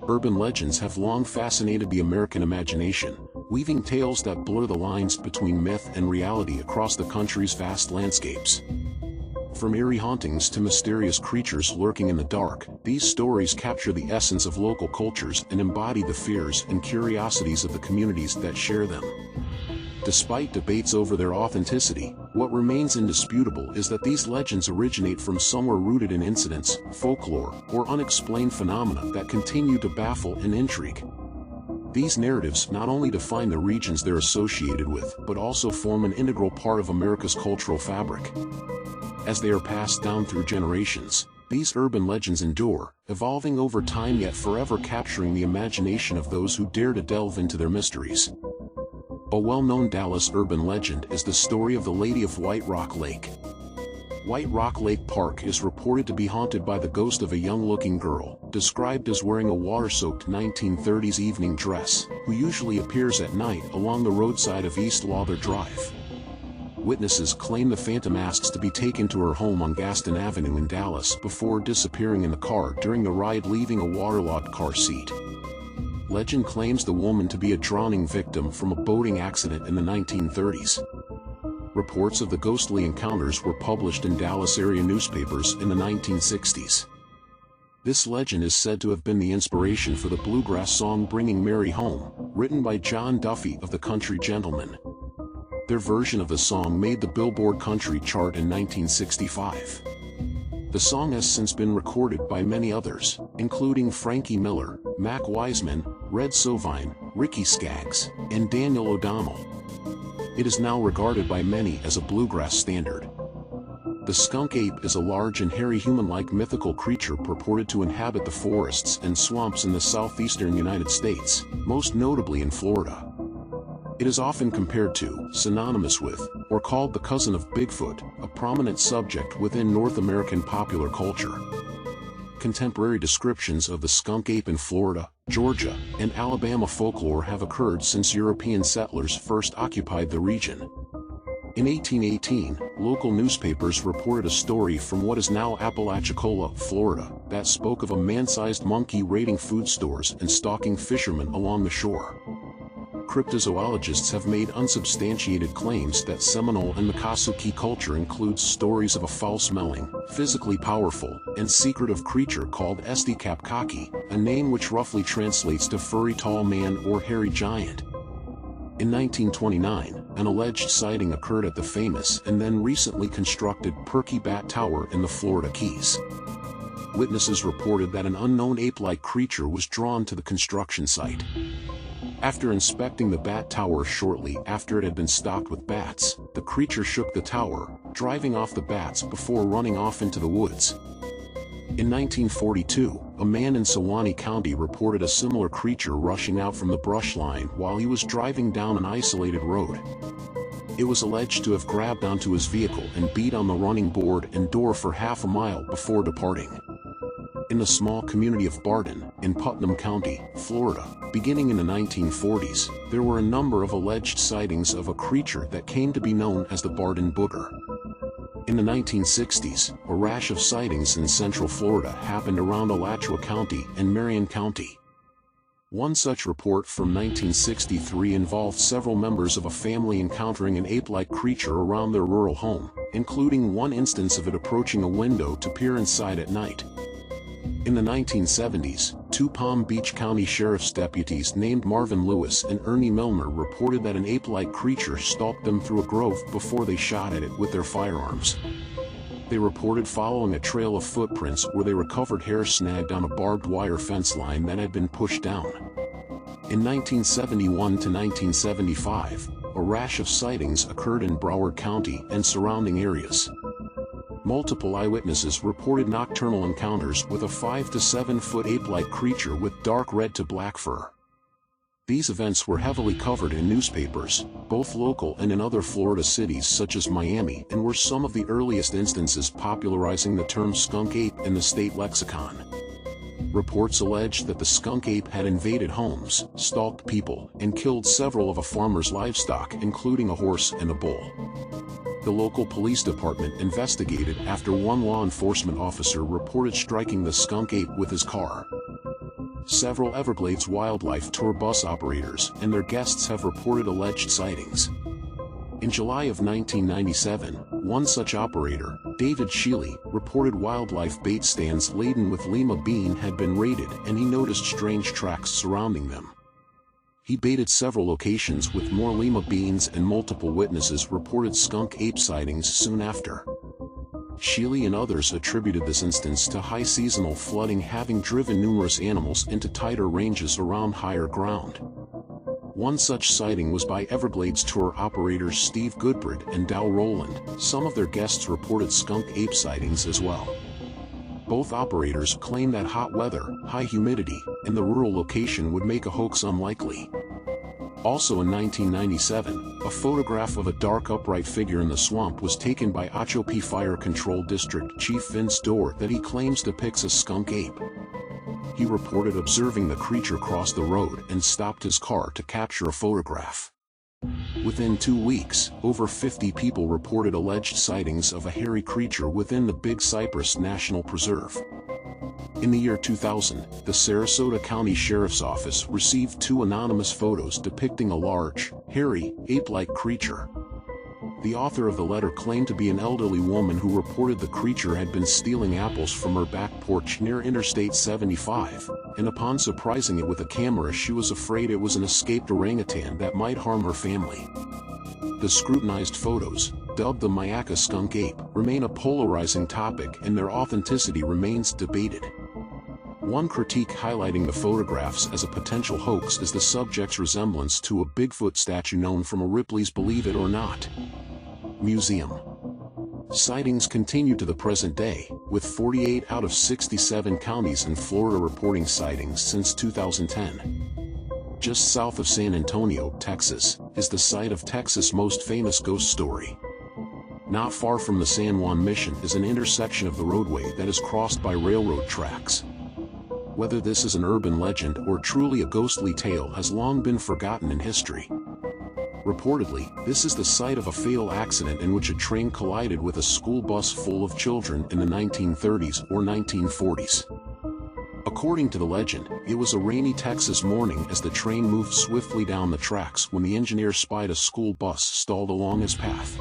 urban legends have long fascinated the American imagination, weaving tales that blur the lines between myth and reality across the country's vast landscapes. From eerie hauntings to mysterious creatures lurking in the dark, these stories capture the essence of local cultures and embody the fears and curiosities of the communities that share them. Despite debates over their authenticity, what remains indisputable is that these legends originate from somewhere rooted in incidents, folklore, or unexplained phenomena that continue to baffle and intrigue. These narratives not only define the regions they're associated with, but also form an integral part of America's cultural fabric. As they are passed down through generations, these urban legends endure, evolving over time yet forever capturing the imagination of those who dare to delve into their mysteries. A well-known Dallas urban legend is the story of the Lady of White Rock Lake. White Rock Lake Park is reported to be haunted by the ghost of a young-looking girl, described as wearing a water-soaked 1930s evening dress, who usually appears at night along the roadside of East Lawther Drive. Witnesses claim the phantom asks to be taken to her home on Gaston Avenue in Dallas before disappearing in the car during the ride, leaving a waterlogged car seat. Legend claims the woman to be a drowning victim from a boating accident in the 1930s. Reports of the ghostly encounters were published in Dallas area newspapers in the 1960s. This legend is said to have been the inspiration for the bluegrass song Bringing Mary Home, written by John Duffy of the Country Gentlemen. Their version of the song made the Billboard Country chart in 1965. The song has since been recorded by many others, including Frankie Miller, Mac Wiseman, Red Sovine, Ricky Skaggs, and Daniel O'Donnell. It is now regarded by many as a bluegrass standard. The skunk ape is a large and hairy human-like mythical creature purported to inhabit the forests and swamps in the southeastern United States, most notably in Florida. It is often compared to, synonymous with, or called the cousin of Bigfoot, a prominent subject within North American popular culture. Contemporary descriptions of the skunk ape in Florida, Georgia, and Alabama folklore have occurred since European settlers first occupied the region. In 1818, local newspapers reported a story from what is now Apalachicola, Florida, that spoke of a man-sized monkey raiding food stores and stalking fishermen along the shore. Cryptozoologists have made unsubstantiated claims that Seminole and Miccosukee culture includes stories of a foul-smelling, physically powerful, and secretive creature called Estikapkaki, a name which roughly translates to furry tall man or hairy giant. In 1929, an alleged sighting occurred at the famous and then recently constructed Perky Bat Tower in the Florida Keys. Witnesses reported that an unknown ape-like creature was drawn to the construction site. After inspecting the bat tower shortly after it had been stocked with bats, the creature shook the tower, driving off the bats before running off into the woods. In 1942, a man in Sewanee County reported a similar creature rushing out from the brush line while he was driving down an isolated road. It was alleged to have grabbed onto his vehicle and beat on the running board and door for half a mile before departing. In the small community of Barden, in Putnam County, Florida, beginning in the 1940s, there were a number of alleged sightings of a creature that came to be known as the Barden Booger. In the 1960s, a rash of sightings in central Florida happened around Alachua County and Marion County. One such report from 1963 involved several members of a family encountering an ape-like creature around their rural home, including one instance of it approaching a window to peer inside at night. In the 1970s, two Palm Beach County Sheriff's deputies named Marvin Lewis and Ernie Milner reported that an ape-like creature stalked them through a grove before they shot at it with their firearms. They reported following a trail of footprints where they recovered hair snagged on a barbed wire fence line that had been pushed down. In 1971 to 1975, a rash of sightings occurred in Broward County and surrounding areas. Multiple eyewitnesses reported nocturnal encounters with a 5 to 7 foot ape-like creature with dark red to black fur. These events were heavily covered in newspapers, both local and in other Florida cities such as Miami, and were some of the earliest instances popularizing the term skunk ape in the state lexicon. Reports alleged that the skunk ape had invaded homes, stalked people, and killed several of a farmer's livestock, including a horse and a bull. The local police department investigated after one law enforcement officer reported striking the skunk ape with his car. Several Everglades wildlife tour bus operators and their guests have reported alleged sightings. In July of 1997, one such operator, David Shealy, reported wildlife bait stands laden with lima bean had been raided and he noticed strange tracks surrounding them. He baited several locations with more lima beans and multiple witnesses reported skunk ape sightings soon after. Shealy and others attributed this instance to high seasonal flooding having driven numerous animals into tighter ranges around higher ground. One such sighting was by Everglades tour operators Steve Goodbrid and Dow Rowland. Some of their guests reported skunk ape sightings as well. Both operators claim that hot weather, high humidity, and the rural location would make a hoax unlikely. Also in 1997, a photograph of a dark upright figure in the swamp was taken by Ochope Fire Control District Chief Vince Dorr that he claims depicts a skunk ape. He reported observing the creature cross the road and stopped his car to capture a photograph. Within 2 weeks, over 50 people reported alleged sightings of a hairy creature within the Big Cypress National Preserve. In the year 2000, the Sarasota County Sheriff's Office received 2 anonymous photos depicting a large, hairy, ape-like creature. The author of the letter claimed to be an elderly woman who reported the creature had been stealing apples from her back porch near Interstate 75, and upon surprising it with a camera she was afraid it was an escaped orangutan that might harm her family. The scrutinized photos, dubbed the Myakka skunk ape, remain a polarizing topic and their authenticity remains debated. One critique highlighting the photographs as a potential hoax is the subject's resemblance to a Bigfoot statue known from a Ripley's Believe It or Not museum. Sightings continue to the present day, with 48 out of 67 counties in Florida reporting sightings since 2010. Just south of San Antonio, Texas, is the site of Texas' most famous ghost story. Not far from the San Juan Mission is an intersection of the roadway that is crossed by railroad tracks. Whether this is an urban legend or truly a ghostly tale has long been forgotten in history. Reportedly, this is the site of a fatal accident in which a train collided with a school bus full of children in the 1930s or 1940s. According to the legend, it was a rainy Texas morning as the train moved swiftly down the tracks when the engineer spied a school bus stalled along his path.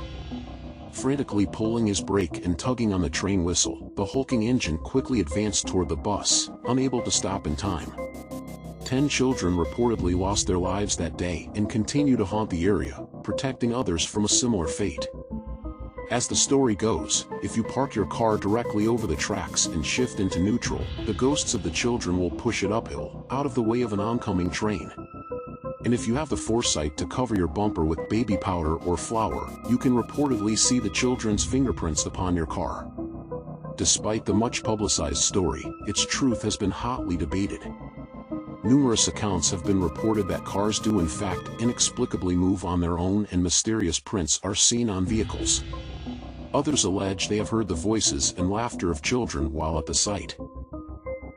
Frantically pulling his brake and tugging on the train whistle, the hulking engine quickly advanced toward the bus, unable to stop in time. 10 children reportedly lost their lives that day and continue to haunt the area, protecting others from a similar fate. As the story goes, if you park your car directly over the tracks and shift into neutral, the ghosts of the children will push it uphill, out of the way of an oncoming train. And if you have the foresight to cover your bumper with baby powder or flour, you can reportedly see the children's fingerprints upon your car. Despite the much publicized story, its truth has been hotly debated. Numerous accounts have been reported that cars do in fact inexplicably move on their own and mysterious prints are seen on vehicles. Others allege they have heard the voices and laughter of children while at the site.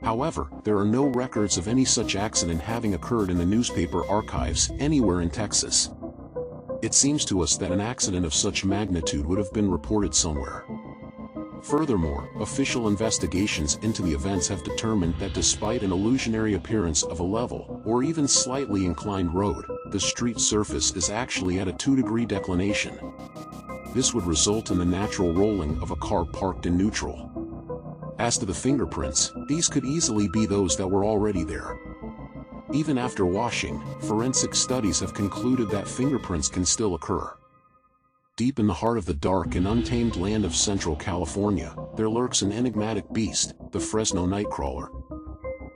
However, there are no records of any such accident having occurred in the newspaper archives anywhere in Texas. It seems to us that an accident of such magnitude would have been reported somewhere. Furthermore, official investigations into the events have determined that despite an illusionary appearance of a level, or even slightly inclined road, the street surface is actually at a 2-degree declination. This would result in the natural rolling of a car parked in neutral. As to the fingerprints, these could easily be those that were already there. Even after washing, forensic studies have concluded that fingerprints can still occur. Deep in the heart of the dark and untamed land of Central California, there lurks an enigmatic beast, the Fresno Nightcrawler.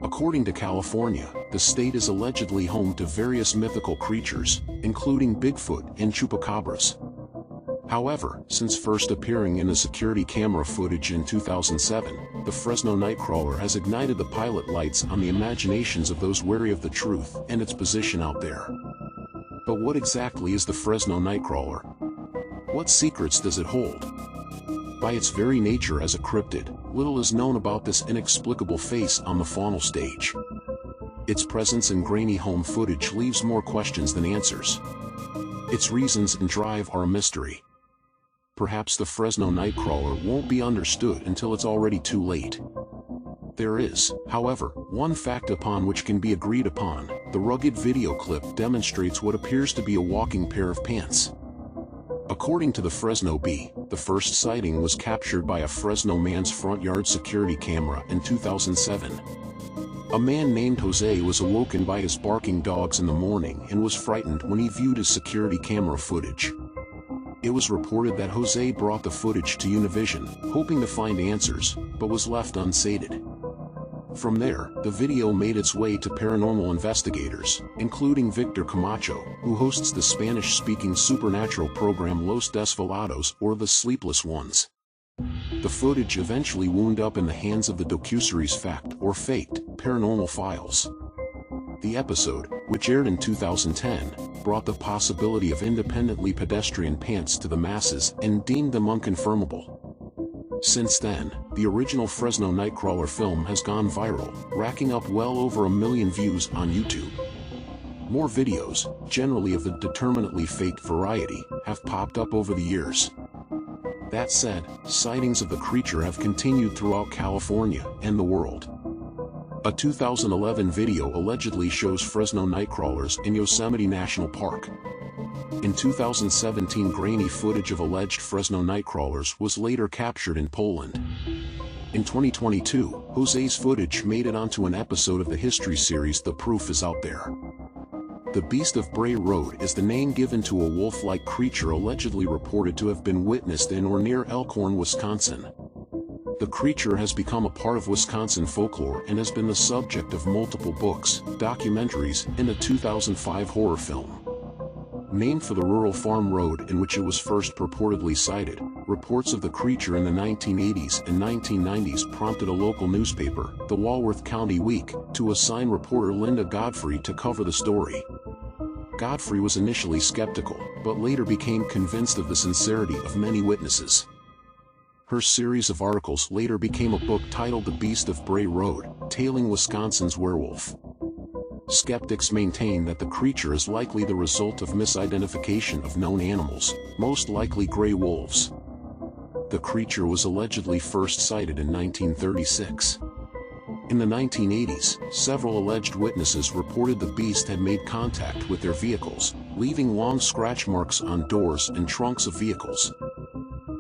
According to California, the state is allegedly home to various mythical creatures, including Bigfoot and chupacabras. However, since first appearing in the security camera footage in 2007, the Fresno Nightcrawler has ignited the pilot lights on the imaginations of those wary of the truth and its position out there. But what exactly is the Fresno Nightcrawler? What secrets does it hold? By its very nature as a cryptid, little is known about this inexplicable face on the faunal stage. Its presence in grainy home footage leaves more questions than answers. Its reasons and drive are a mystery. Perhaps the Fresno Nightcrawler won't be understood until it's already too late. There is, however, one fact upon which can be agreed upon. The rugged video clip demonstrates what appears to be a walking pair of pants. According to the Fresno Bee, the first sighting was captured by a Fresno man's front yard security camera in 2007. A man named Jose was awoken by his barking dogs in the morning and was frightened when he viewed his security camera footage. It was reported that Jose brought the footage to Univision, hoping to find answers, but was left unsated. From there, the video made its way to paranormal investigators, including Victor Camacho, who hosts the Spanish-speaking supernatural program Los Desvelados, or The Sleepless Ones. The footage eventually wound up in the hands of the docuseries Fact or Faked Paranormal Files. The episode, which aired in 2010, brought the possibility of independently pedestrian pants to the masses and deemed them unconfirmable. Since then, the original Fresno Nightcrawler film has gone viral, racking up well over 1 million views on YouTube. More videos, generally of the determinately faked variety, have popped up over the years. That said, sightings of the creature have continued throughout California and the world. A 2011 video allegedly shows Fresno Nightcrawlers in Yosemite National Park. In 2017, grainy footage of alleged Fresno Nightcrawlers was later captured in Poland. In 2022, Jose's footage made it onto an episode of the history series The Proof Is Out There. The Beast of Bray Road is the name given to a wolf-like creature allegedly reported to have been witnessed in or near Elkhorn, Wisconsin. The creature has become a part of Wisconsin folklore and has been the subject of multiple books, documentaries, and a 2005 horror film. Named for the rural farm road in which it was first purportedly sighted, reports of the creature in the 1980s and 1990s prompted a local newspaper, the Walworth County Week, to assign reporter Linda Godfrey to cover the story. Godfrey was initially skeptical, but later became convinced of the sincerity of many witnesses. Her series of articles later became a book titled The Beast of Bray Road, Tailing Wisconsin's Werewolf. Skeptics maintain that the creature is likely the result of misidentification of known animals, most likely gray wolves. The creature was allegedly first sighted in 1936. In the 1980s, several alleged witnesses reported the beast had made contact with their vehicles, leaving long scratch marks on doors and trunks of vehicles.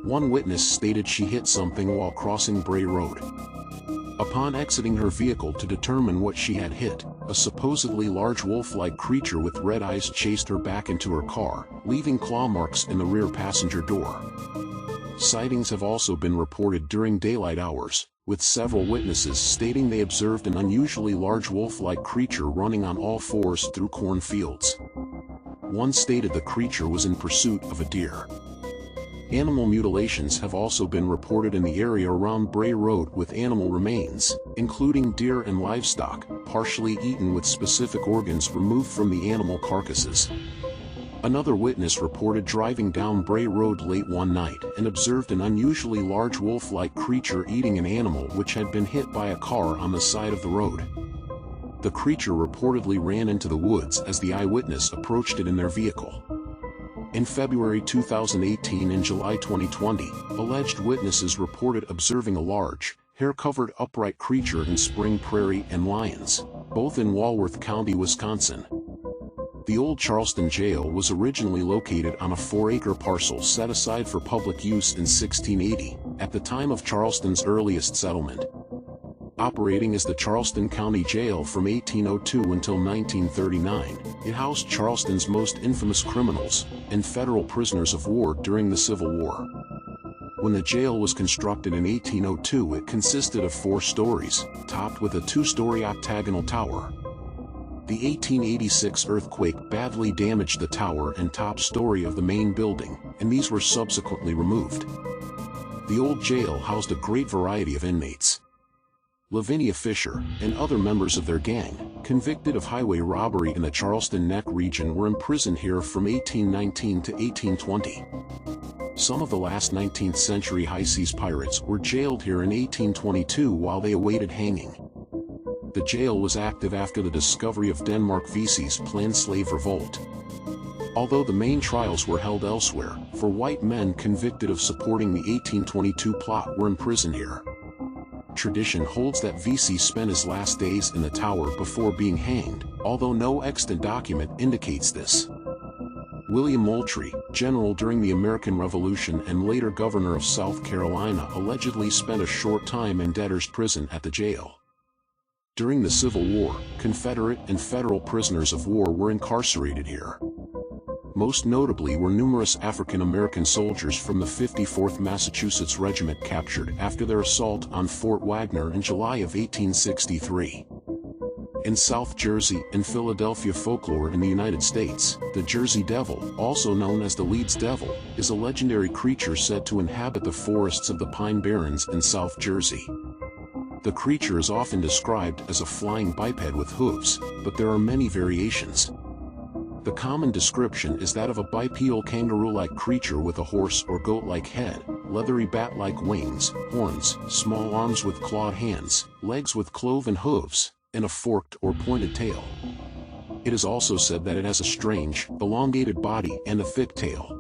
One witness stated she hit something while crossing Bray Road. Upon exiting her vehicle to determine what she had hit, a supposedly large wolf-like creature with red eyes chased her back into her car, leaving claw marks in the rear passenger door. Sightings have also been reported during daylight hours, with several witnesses stating they observed an unusually large wolf-like creature running on all fours through cornfields. One stated the creature was in pursuit of a deer. Animal mutilations have also been reported in the area around Bray Road, with animal remains, including deer and livestock, partially eaten with specific organs removed from the animal carcasses. Another witness reported driving down Bray Road late one night and observed an unusually large wolf-like creature eating an animal which had been hit by a car on the side of the road. The creature reportedly ran into the woods as the eyewitness approached it in their vehicle. In February 2018 and July 2020, alleged witnesses reported observing a large, hair-covered upright creature in Spring Prairie and Lyons, both in Walworth County, Wisconsin. The old Charleston jail was originally located on a 4-acre parcel set aside for public use in 1680, at the time of Charleston's earliest settlement. Operating as the Charleston County Jail from 1802 until 1939, it housed Charleston's most infamous criminals and federal prisoners of war during the Civil War. When the jail was constructed in 1802, it consisted of 4 stories, topped with a 2-story octagonal tower. The 1886 earthquake badly damaged the tower and top story of the main building, and these were subsequently removed. The old jail housed a great variety of inmates. Lavinia Fisher, and other members of their gang, convicted of highway robbery in the Charleston Neck region, were imprisoned here from 1819 to 1820. Some of the last 19th century high seas pirates were jailed here in 1822 while they awaited hanging. The jail was active after the discovery of Denmark Vesey's planned slave revolt. Although the main trials were held elsewhere, for white men convicted of supporting the 1822 plot were imprisoned here. Tradition holds that VC spent his last days in the tower before being hanged, although no extant document indicates this. William Moultrie, general during the American Revolution and later governor of South Carolina, allegedly spent a short time in debtor's prison at the jail. During the Civil War, Confederate and Federal prisoners of war were incarcerated here. Most notably were numerous African American soldiers from the 54th Massachusetts Regiment captured after their assault on Fort Wagner in July of 1863. In South Jersey and Philadelphia folklore in the United States, the Jersey Devil, also known as the Leeds Devil, is a legendary creature said to inhabit the forests of the Pine Barrens in South Jersey. The creature is often described as a flying biped with hooves, but there are many variations. The common description is that of a bipedal kangaroo-like creature with a horse or goat-like head, leathery bat-like wings, horns, small arms with clawed hands, legs with cloven hooves, and a forked or pointed tail. It is also said that it has a strange, elongated body and a thick tail.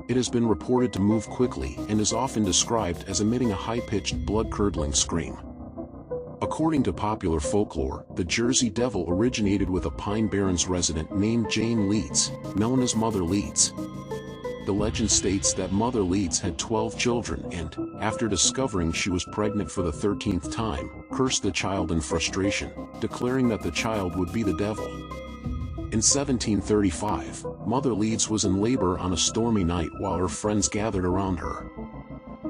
It has been reported to move quickly and is often described as emitting a high-pitched, blood-curdling scream. According to popular folklore, the Jersey Devil originated with a Pine Barrens resident named Jane Leeds, known as Mother Leeds. The legend states that Mother Leeds had 12 children and, after discovering she was pregnant for the 13th time, cursed the child in frustration, declaring that the child would be the devil. In 1735, Mother Leeds was in labor on a stormy night while her friends gathered around her.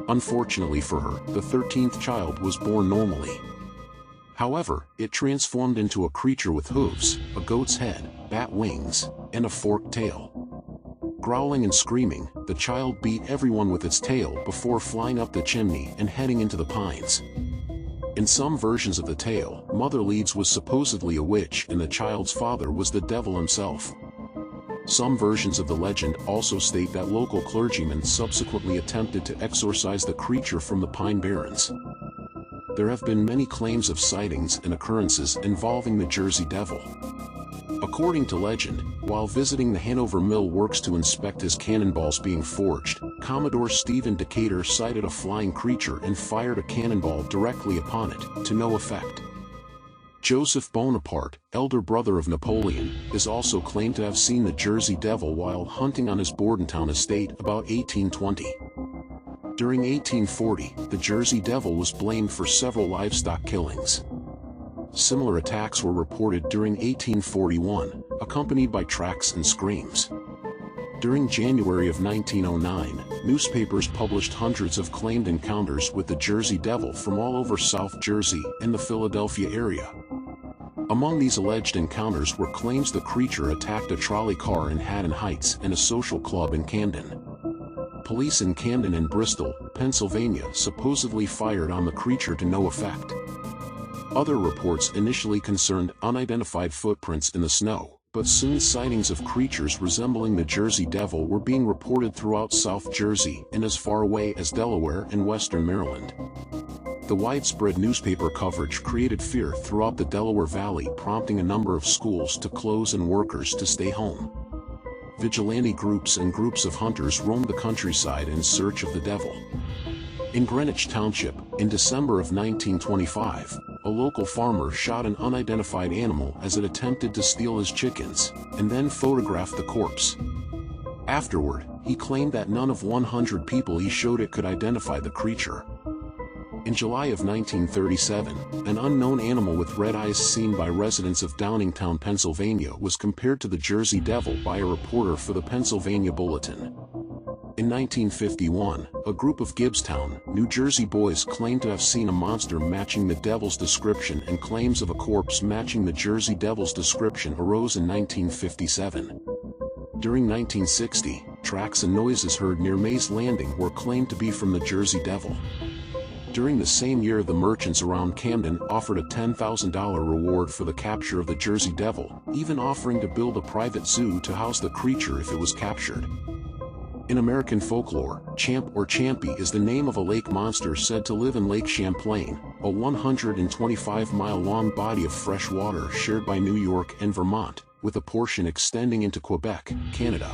Unfortunately for her, the 13th child was born normally. However, it transformed into a creature with hooves, a goat's head, bat wings, and a forked tail. Growling and screaming, the child beat everyone with its tail before flying up the chimney and heading into the pines. In some versions of the tale, Mother Leeds was supposedly a witch and the child's father was the devil himself. Some versions of the legend also state that local clergymen subsequently attempted to exorcise the creature from the Pine Barrens. There have been many claims of sightings and occurrences involving the Jersey Devil. According to legend, while visiting the Hanover Mill Works to inspect his cannonballs being forged, Commodore Stephen Decatur sighted a flying creature and fired a cannonball directly upon it, to no effect. Joseph Bonaparte, elder brother of Napoleon, is also claimed to have seen the Jersey Devil while hunting on his Bordentown estate about 1820. During 1840, the Jersey Devil was blamed for several livestock killings. Similar attacks were reported during 1841, accompanied by tracks and screams. During January of 1909, newspapers published hundreds of claimed encounters with the Jersey Devil from all over South Jersey and the Philadelphia area. Among these alleged encounters were claims the creature attacked a trolley car in Haddon Heights and a social club in Camden. Police in Camden and Bristol, Pennsylvania supposedly fired on the creature to no effect. Other reports initially concerned unidentified footprints in the snow, but soon sightings of creatures resembling the Jersey Devil were being reported throughout South Jersey and as far away as Delaware and western Maryland. The widespread newspaper coverage created fear throughout the Delaware Valley, prompting a number of schools to close and workers to stay home. Vigilante groups and groups of hunters roamed the countryside in search of the devil. In Greenwich Township, in December of 1925, a local farmer shot an unidentified animal as it attempted to steal his chickens, and then photographed the corpse. Afterward, he claimed that none of 100 people he showed it could identify the creature. In July of 1937, an unknown animal with red eyes seen by residents of Downingtown, Pennsylvania was compared to the Jersey Devil by a reporter for the Pennsylvania Bulletin. In 1951, a group of Gibbstown, New Jersey boys claimed to have seen a monster matching the devil's description, and claims of a corpse matching the Jersey Devil's description arose in 1957. During 1960, tracks and noises heard near Mays Landing were claimed to be from the Jersey Devil. During the same year, the merchants around Camden offered a $10,000 reward for the capture of the Jersey Devil, even offering to build a private zoo to house the creature if it was captured. In American folklore, Champ or Champy is the name of a lake monster said to live in Lake Champlain, a 125-mile-long body of fresh water shared by New York and Vermont, with a portion extending into Quebec, Canada.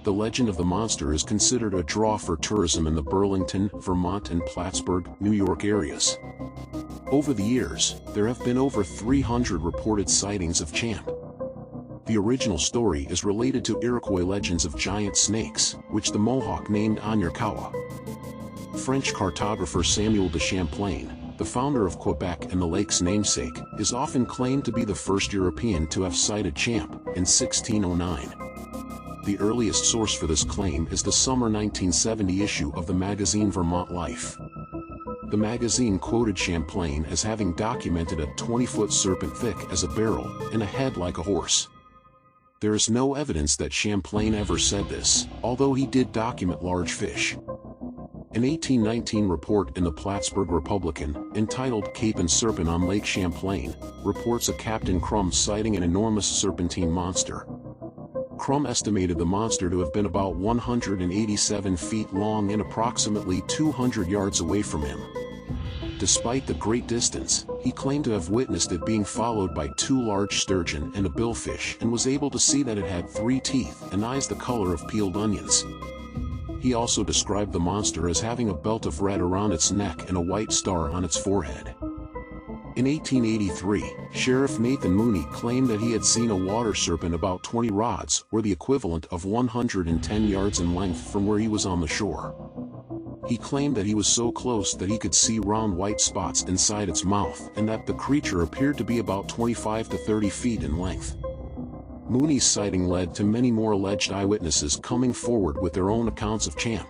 The legend of the monster is considered a draw for tourism in the Burlington, Vermont and Plattsburgh, New York areas. Over the years, there have been over 300 reported sightings of Champ. The original story is related to Iroquois legends of giant snakes, which the Mohawk named Anyarkawa. French cartographer Samuel de Champlain, the founder of Quebec and the lake's namesake, is often claimed to be the first European to have sighted Champ, in 1609. The earliest source for this claim is the summer 1970 issue of the magazine Vermont Life. The magazine quoted Champlain as having documented a 20-foot serpent thick as a barrel, and a head like a horse. There is no evidence that Champlain ever said this, although he did document large fish. An 1819 report in the Plattsburgh Republican, entitled Cape and Serpent on Lake Champlain, reports a Captain Crum sighting an enormous serpentine monster. Crum estimated the monster to have been about 187 feet long and approximately 200 yards away from him. Despite the great distance, he claimed to have witnessed it being followed by 2 large sturgeon and a billfish, and was able to see that it had 3 teeth and eyes the color of peeled onions. He also described the monster as having a belt of red around its neck and a white star on its forehead. In 1883, Sheriff Nathan Mooney claimed that he had seen a water serpent about 20 rods, or the equivalent of 110 yards in length, from where he was on the shore. He claimed that he was so close that he could see round white spots inside its mouth, and that the creature appeared to be about 25 to 30 feet in length. Mooney's sighting led to many more alleged eyewitnesses coming forward with their own accounts of Champ.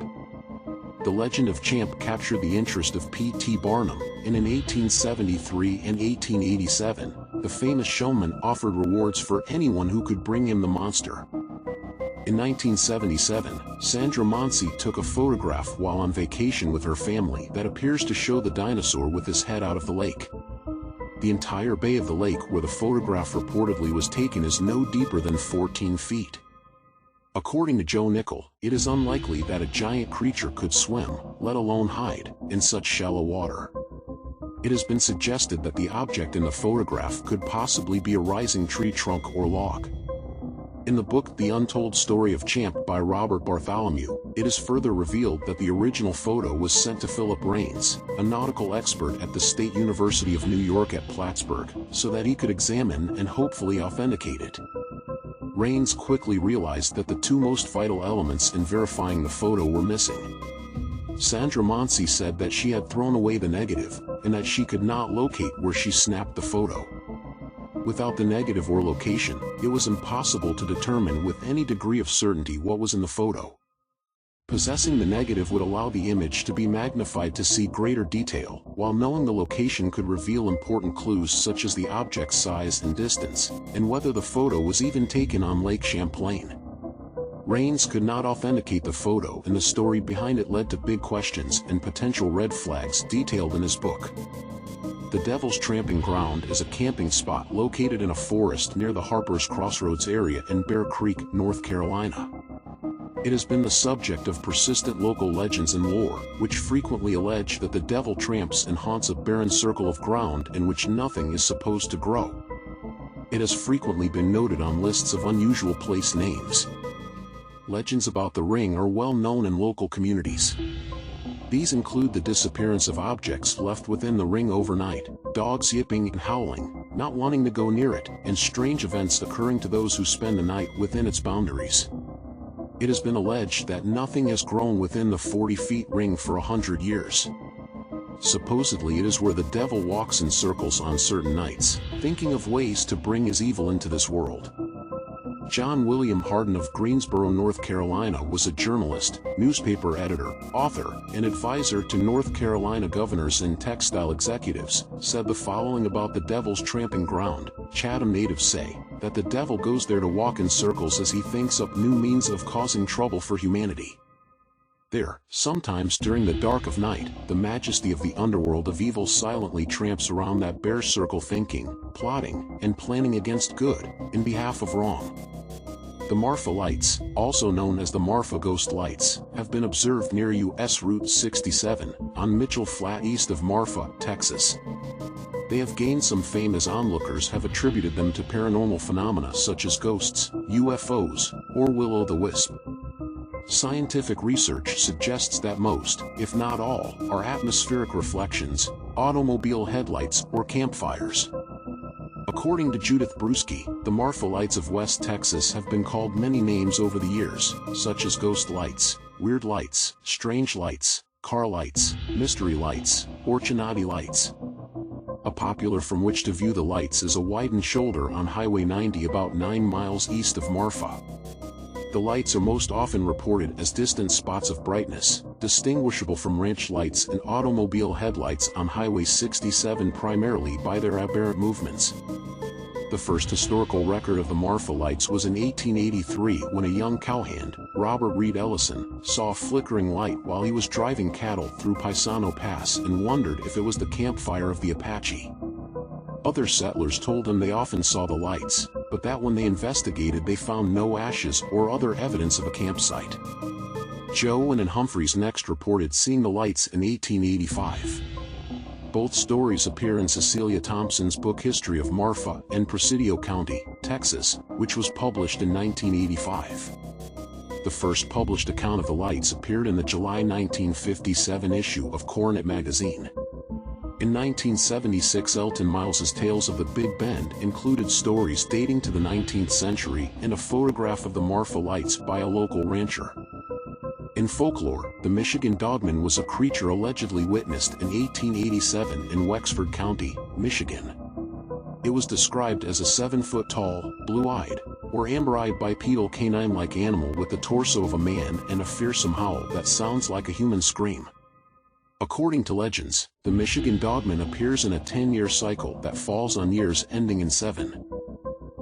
The legend of Champ captured the interest of P.T. Barnum, and in 1873 and 1887, the famous showman offered rewards for anyone who could bring him the monster. In 1977, Sandra Monsey took a photograph while on vacation with her family that appears to show the dinosaur with his head out of the lake. The entire bay of the lake where the photograph reportedly was taken is no deeper than 14 feet. According to Joe Nickel, it is unlikely that a giant creature could swim, let alone hide, in such shallow water. It has been suggested that the object in the photograph could possibly be a rising tree trunk or log. In the book The Untold Story of Champ by Robert Bartholomew, it is further revealed that the original photo was sent to Philip Raines, a nautical expert at the State University of New York at Plattsburgh, so that he could examine and hopefully authenticate it. Raines quickly realized that the 2 most vital elements in verifying the photo were missing. Sandra Monsey said that she had thrown away the negative, and that she could not locate where she snapped the photo. Without the negative or location, it was impossible to determine with any degree of certainty what was in the photo. Possessing the negative would allow the image to be magnified to see greater detail, while knowing the location could reveal important clues such as the object's size and distance, and whether the photo was even taken on Lake Champlain. Raines could not authenticate the photo, and the story behind it led to big questions and potential red flags detailed in his book. The Devil's Tramping Ground is a camping spot located in a forest near the Harper's Crossroads area in Bear Creek, North Carolina. It has been the subject of persistent local legends and lore, which frequently allege that the devil tramps and haunts a barren circle of ground in which nothing is supposed to grow. It has frequently been noted on lists of unusual place names. Legends about the ring are well known in local communities. These include the disappearance of objects left within the ring overnight, dogs yipping and howling, not wanting to go near it, and strange events occurring to those who spend the night within its boundaries. It has been alleged that nothing has grown within the 40-foot ring for 100 years. Supposedly it is where the devil walks in circles on certain nights, thinking of ways to bring his evil into this world. John William Hardin of Greensboro, North Carolina was a journalist, newspaper editor, author, and advisor to North Carolina governors and textile executives, said the following about the Devil's Tramping Ground. Chatham natives say that the devil goes there to walk in circles as he thinks up new means of causing trouble for humanity. There, sometimes during the dark of night, the majesty of the underworld of evil silently tramps around that bare circle thinking, plotting, and planning against good, in behalf of wrong. The Marfa Lights, also known as the Marfa Ghost Lights, have been observed near U.S. Route 67, on Mitchell Flat east of Marfa, Texas. They have gained some fame as onlookers have attributed them to paranormal phenomena such as ghosts, UFOs, or will-o'-the-wisp. Scientific research suggests that most, if not all, are atmospheric reflections, automobile headlights, or campfires. According to Judith Bruschi, the Marfa lights of West Texas have been called many names over the years, such as ghost lights, weird lights, strange lights, car lights, mystery lights, or Chinati lights. A popular from which to view the lights is a widened shoulder on Highway 90 about 9 miles east of Marfa. The lights are most often reported as distant spots of brightness, distinguishable from ranch lights and automobile headlights on Highway 67 primarily by their aberrant movements. The first historical record of the Marfa lights was in 1883 when a young cowhand, Robert Reed Ellison, saw a flickering light while he was driving cattle through Paisano Pass and wondered if it was the campfire of the Apache. Other settlers told him they often saw the lights, but that when they investigated they found no ashes or other evidence of a campsite. Joe and Humphreys next reported seeing the lights in 1885. Both stories appear in Cecilia Thompson's book History of Marfa and Presidio County, Texas, which was published in 1985. The first published account of the lights appeared in the July 1957 issue of Coronet magazine. In 1976, Elton Miles's Tales of the Big Bend included stories dating to the 19th century and a photograph of the Marfa lights by a local rancher. In folklore, the Michigan dogman was a creature allegedly witnessed in 1887 in Wexford County, Michigan. It was described as a 7-foot-tall, blue-eyed, or amber-eyed bipedal canine-like animal with the torso of a man and a fearsome howl that sounds like a human scream. According to legends, the Michigan dogman appears in a 10-year cycle that falls on years ending in 7.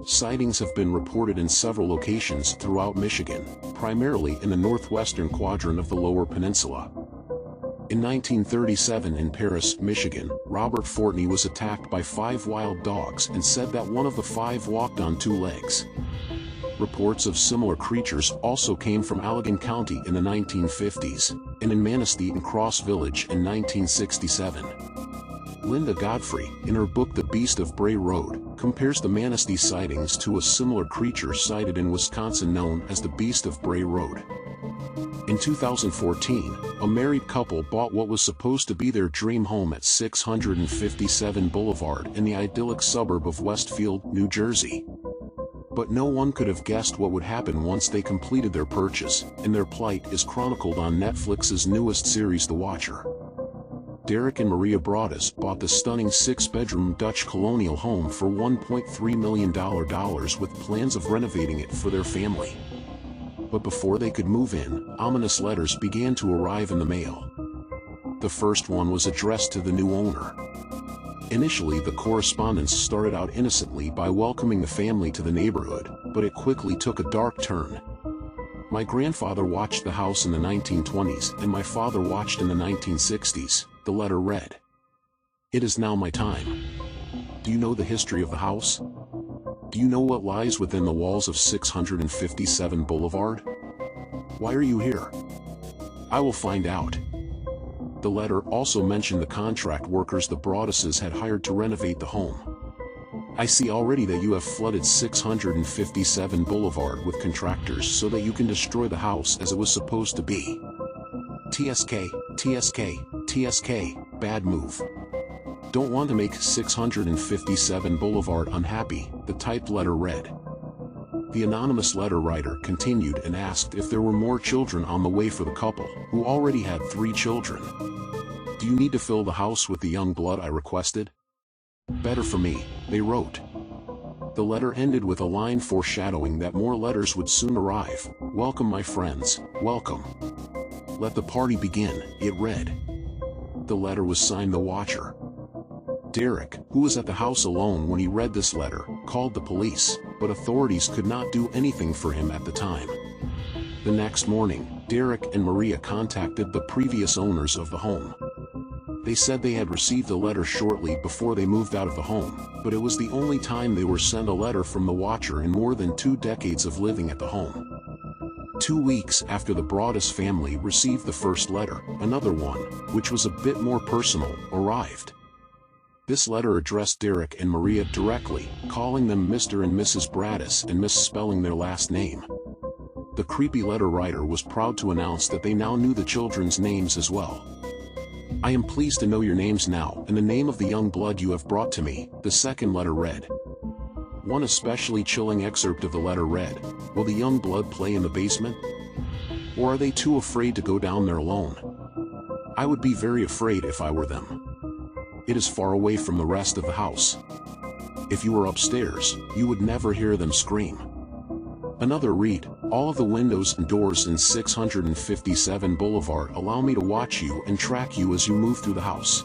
Sightings have been reported in several locations throughout Michigan, primarily in the northwestern quadrant of the Lower Peninsula. In 1937 in Paris, Michigan, Robert Fortney was attacked by 5 wild dogs and said that one of the 5 walked on 2 legs. Reports of similar creatures also came from Allegan County in the 1950s, and in Manistee and Cross Village in 1967. Linda Godfrey, in her book The Beast of Bray Road, compares the Manistee sightings to a similar creature sighted in Wisconsin known as the Beast of Bray Road. In 2014, a married couple bought what was supposed to be their dream home at 657 Boulevard in the idyllic suburb of Westfield, New Jersey. But no one could have guessed what would happen once they completed their purchase, and their plight is chronicled on Netflix's newest series The Watcher. Derek and Maria Broaddus bought the stunning 6-bedroom Dutch colonial home for $1.3 million with plans of renovating it for their family. But before they could move in, ominous letters began to arrive in the mail. The first one was addressed to the new owner. Initially, the correspondence started out innocently by welcoming the family to the neighborhood, but it quickly took a dark turn. My grandfather watched the house in the 1920s and my father watched in the 1960s, the letter read. It is now my time. Do you know the history of the house? Do you know what lies within the walls of 657 Boulevard? Why are you here? I will find out. The letter also mentioned the contract workers the Broadduses had hired to renovate the home. I see already that you have flooded 657 Boulevard with contractors so that you can destroy the house as it was supposed to be. TSK, TSK, TSK, bad move. Don't want to make 657 Boulevard unhappy, the typed letter read. The anonymous letter writer continued and asked if there were more children on the way for the couple, who already had 3 children. Do you need to fill the house with the young blood I requested? Better for me, they wrote. The letter ended with a line foreshadowing that more letters would soon arrive. Welcome my friends, welcome. Let the party begin, it read. The letter was signed The Watcher. Derek, who was at the house alone when he read this letter, called the police, but authorities could not do anything for him at the time. The next morning, Derek and Maria contacted the previous owners of the home. They said they had received a letter shortly before they moved out of the home, but it was the only time they were sent a letter from the Watcher in more than 2 decades of living at the home. 2 weeks after the Broaddus family received the first letter, another one, which was a bit more personal, arrived. This letter addressed Derek and Maria directly, calling them Mr. and Mrs. Broaddus and misspelling their last name. the creepy letter writer was proud to announce that they now knew the children's names as well. "I am pleased to know your names now and the name of the young blood you have brought to me," the second letter read. One especially chilling excerpt of the letter read, "Will the young blood play in the basement? Or are they too afraid to go down there alone? I would be very afraid if I were them. It is far away from the rest of the house. If you were upstairs, you would never hear them scream." Another read, "All of the windows and doors in 657 Boulevard allow me to watch you and track you as you move through the house.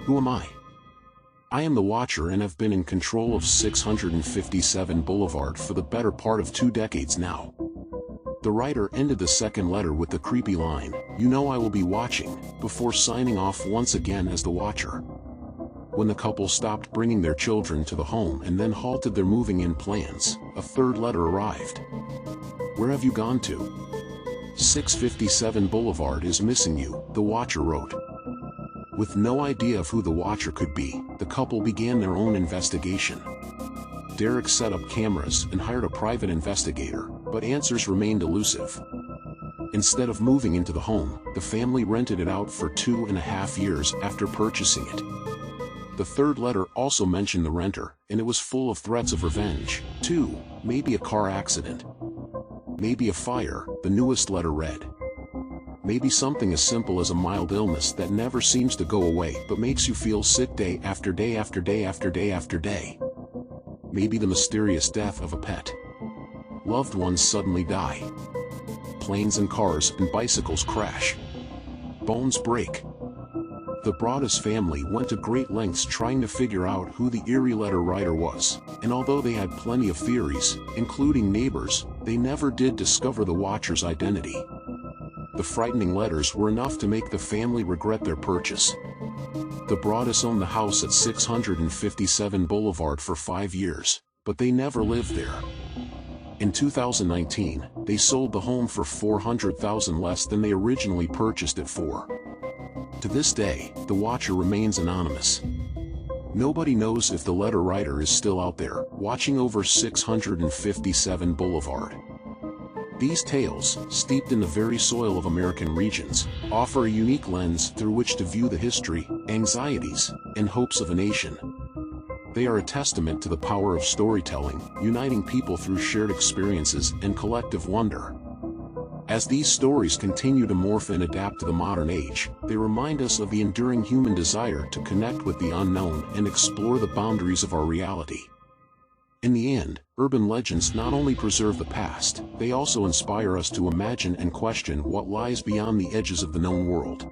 Who am I? I am the watcher and have been in control of 657 Boulevard for the better part of 2 decades now." The writer ended the second letter with the creepy line, "You know I will be watching," before signing off once again as the watcher. When the couple stopped bringing their children to the home and then halted their moving-in plans, a third letter arrived. "Where have you gone to? 657 Boulevard is missing you," the watcher wrote. With no idea of who the watcher could be, the couple began their own investigation. Derek set up cameras and hired a private investigator, but answers remained elusive. Instead of moving into the home, the family rented it out for 2.5 years after purchasing it. The third letter also mentioned the renter, and it was full of threats of revenge, too. "Maybe a car accident. Maybe a fire," the newest letter read. "Maybe something as simple as a mild illness that never seems to go away but makes you feel sick day after day after day after day after day. Maybe the mysterious death of a pet. Loved ones suddenly die. Planes and cars and bicycles crash. Bones break." The Broaddus family went to great lengths trying to figure out who the eerie letter writer was, and although they had plenty of theories, including neighbors, they never did discover the watcher's identity. The frightening letters were enough to make the family regret their purchase. The Broaddus owned the house at 657 Boulevard for 5 years, but they never lived there. In 2019, they sold the home for $400,000 less than they originally purchased it for. To this day, the watcher remains anonymous. Nobody knows if the letter writer is still out there, watching over 657 Boulevard. These tales, steeped in the very soil of American regions, offer a unique lens through which to view the history, anxieties, and hopes of a nation. They are a testament to the power of storytelling, uniting people through shared experiences and collective wonder. As these stories continue to morph and adapt to the modern age, they remind us of the enduring human desire to connect with the unknown and explore the boundaries of our reality. In the end, urban legends not only preserve the past, they also inspire us to imagine and question what lies beyond the edges of the known world.